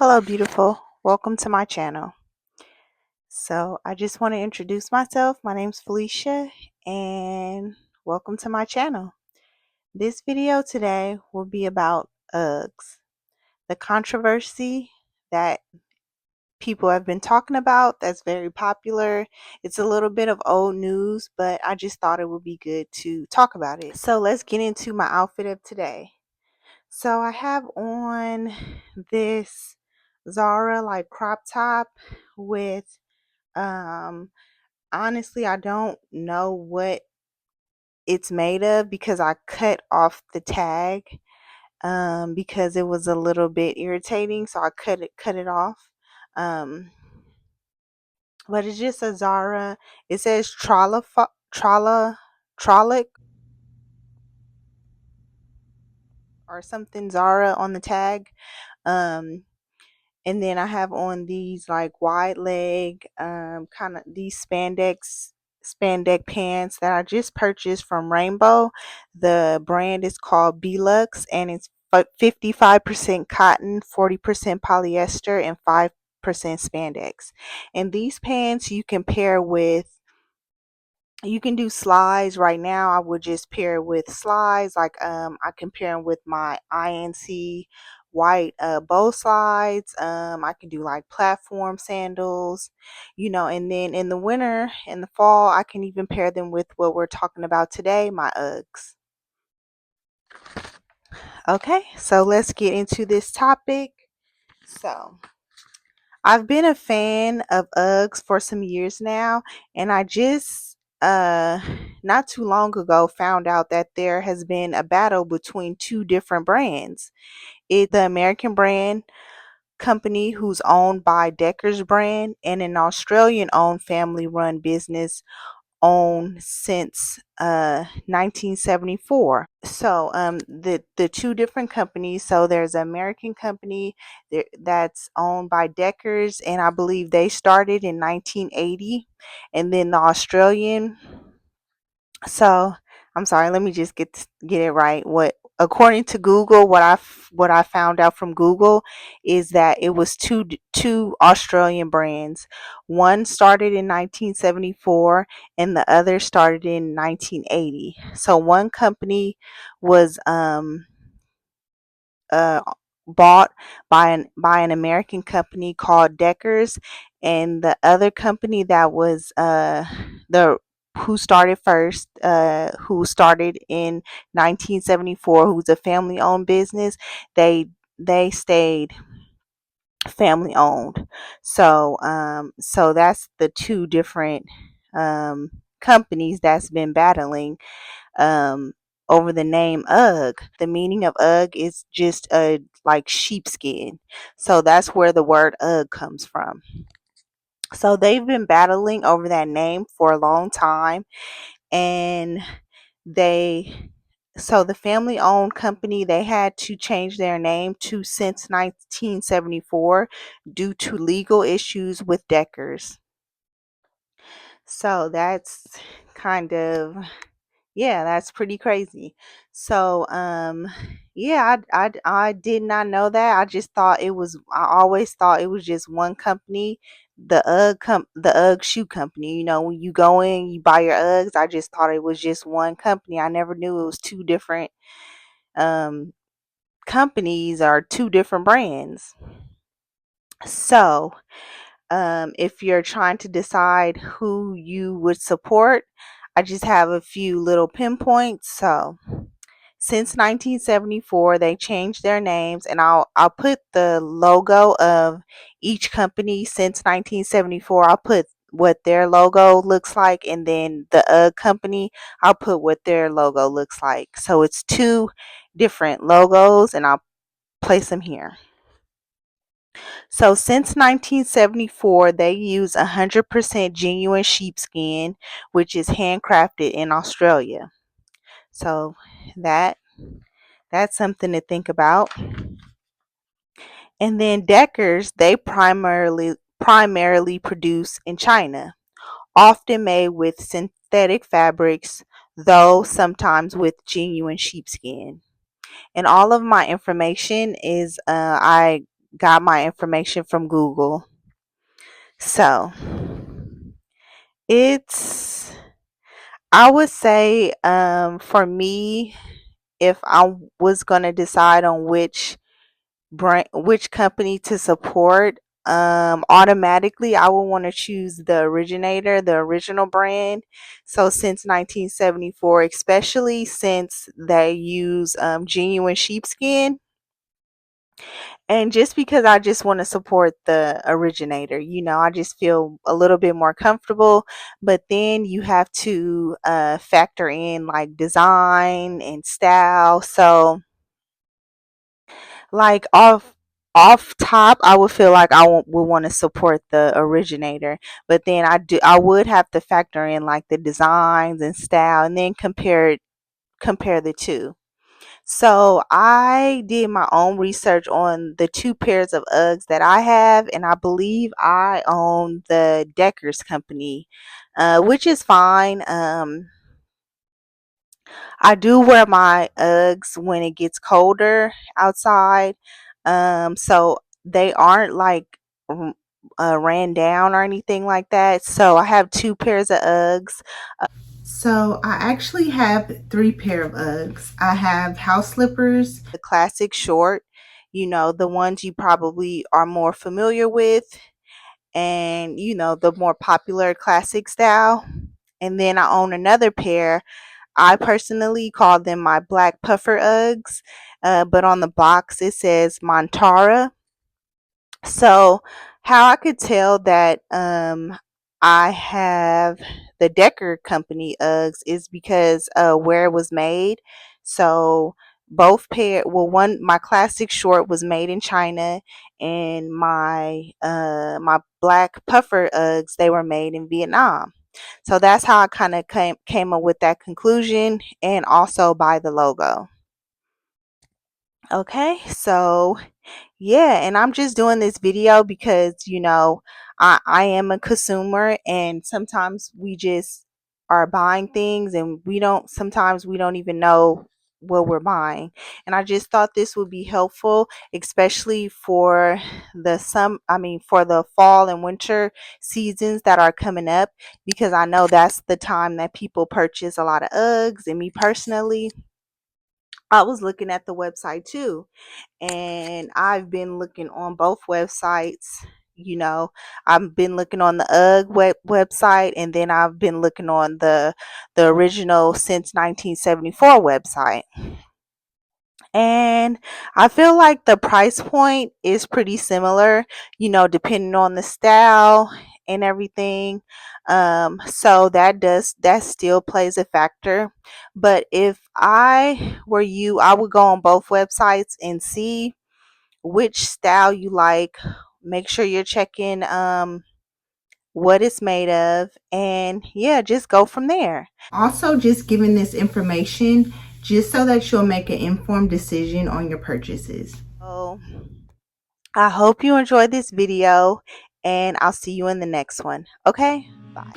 Hello, beautiful. Welcome to my channel. So, I just want to introduce myself. My name's Felicia, and welcome to my channel. This video today will be about UGGs, the controversy that people have been talking about that's very popular. It's a little bit of old news, but I just thought it would be good to talk about it. So, let's get into my outfit of today. So I have on this Zara like crop top with honestly I don't know what it's made of because I cut off the tag because it was a little bit irritating, so I cut it off. Um but it's just a Zara. It says Trolic or something Zara on the tag. Um and then I have on these like wide leg kind of these spandex pants that I just purchased from Rainbow. The brand is called Belux, and it's 55% cotton, 40% polyester, and 5% spandex. And these pants you can pair with, you can do slides. Right now I would just pair with slides, like I can pair them with my INC white bow slides. I can do like platform sandals, and then in the winter and the fall I can even pair them with what we're talking about today, my Uggs. Okay, so let's get into this topic. So I've been a fan of Uggs for some years now, and I just not too long ago found out that there has been a battle between two different brands. It's the American brand company who's owned by Decker's brand, and an Australian owned family run business owned since 1974. So the two different companies, so there's an American company that's owned by Deckers, and I believe they started in 1980, and then the Australian, so I'm sorry, let me just get it right. What, according to Google, what I found out from Google is that it was two Australian brands. One started in 1974 and the other started in 1980. So one company was uh, bought by an American company called Deckers, and the other company that was the who started first, who started in 1974, who's a family owned business. They stayed family owned. So that's the two different companies that's been battling um, over the name UGG. The meaning of UGG is just a like sheepskin. So that's where the word UGG comes from. So they've been battling over that name for a long time, and they so the family owned company, they had to change their name to Since 1974 due to legal issues with Deckers. So that's kind of, yeah, that's pretty crazy. So yeah, I did not know that. I always thought it was just one company, the UGG shoe company. When you go in, you buy your Uggs. I just thought it was just one company. I never knew it was two different um companies or two different brands. So if you're trying to decide who you would support, I just have a few little pinpoints. So since 1974, they changed their names, and I'll put the logo of each company since 1974. I'll put what their logo looks like, and then the UGG company, I'll put what their logo looks like. So it's two different logos, and I'll place them here. So since 1974, they use 100% genuine sheepskin, which is handcrafted in Australia. So that that's something to think about. And then Deckers, they primarily produce in China, often made with synthetic fabrics, though sometimes with genuine sheepskin. And all of my information is I got my information from Google. So it's, I would say, for me, if I was gonna decide on which company to support, automatically I would want to choose the originator, the original brand. So since 1974, especially since they use genuine sheepskin, and just because I just want to support the originator, I just feel a little bit more comfortable. But then you have to factor in like design and style. So like off top, I would feel like would want to support the originator, but then I would have to factor in like the designs and style, and then compare the two. So I did my own research on the two pairs of Uggs that I have, and I believe I own the Deckers company, which is fine. I do wear my Uggs when it gets colder outside. So they aren't like ran down or anything like that. So I have two pairs of Uggs. So I actually have three pair of Uggs. I have house slippers, the classic short, the ones you probably are more familiar with, and the more popular classic style. And then I own another pair. I personally call them my black puffer Uggs, but on the box it says Montara. So, how I could tell that I have the Decker Company Uggs is because where it was made. So, both pair, well, my classic short was made in China, and my black puffer Uggs, they were made in Vietnam. So that's how I kind of came up with that conclusion, and also by the logo. Okay, so yeah, and I'm just doing this video because, I am a consumer, and sometimes we just are buying things and sometimes we don't even know what we're buying. And I just thought this would be helpful, especially for for the fall and winter seasons that are coming up, because I know that's the time that people purchase a lot of Uggs. And me personally, I was looking at the website too, and I've been looking on both websites. You know, I've been looking on the website, and then I've been looking on the original Since 1974 website. And I feel like the price point is pretty similar, depending on the style and everything. So that still plays a factor. But if I were you, I would go on both websites and see which style you like. Make sure you're checking what it's made of, and yeah, just go from there. Also, just giving this information just so that you'll make an informed decision on your purchases. So I hope you enjoyed this video, and I'll see you in the next one. Okay, bye.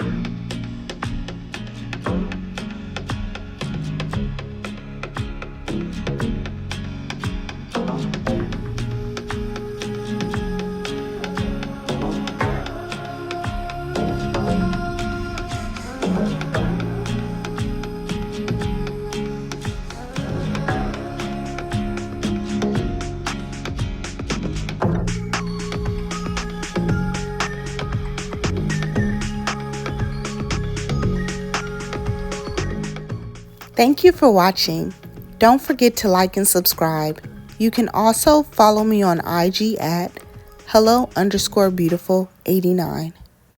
Thank you for watching. Don't forget to like and subscribe. You can also follow me on IG at hello_beautiful89.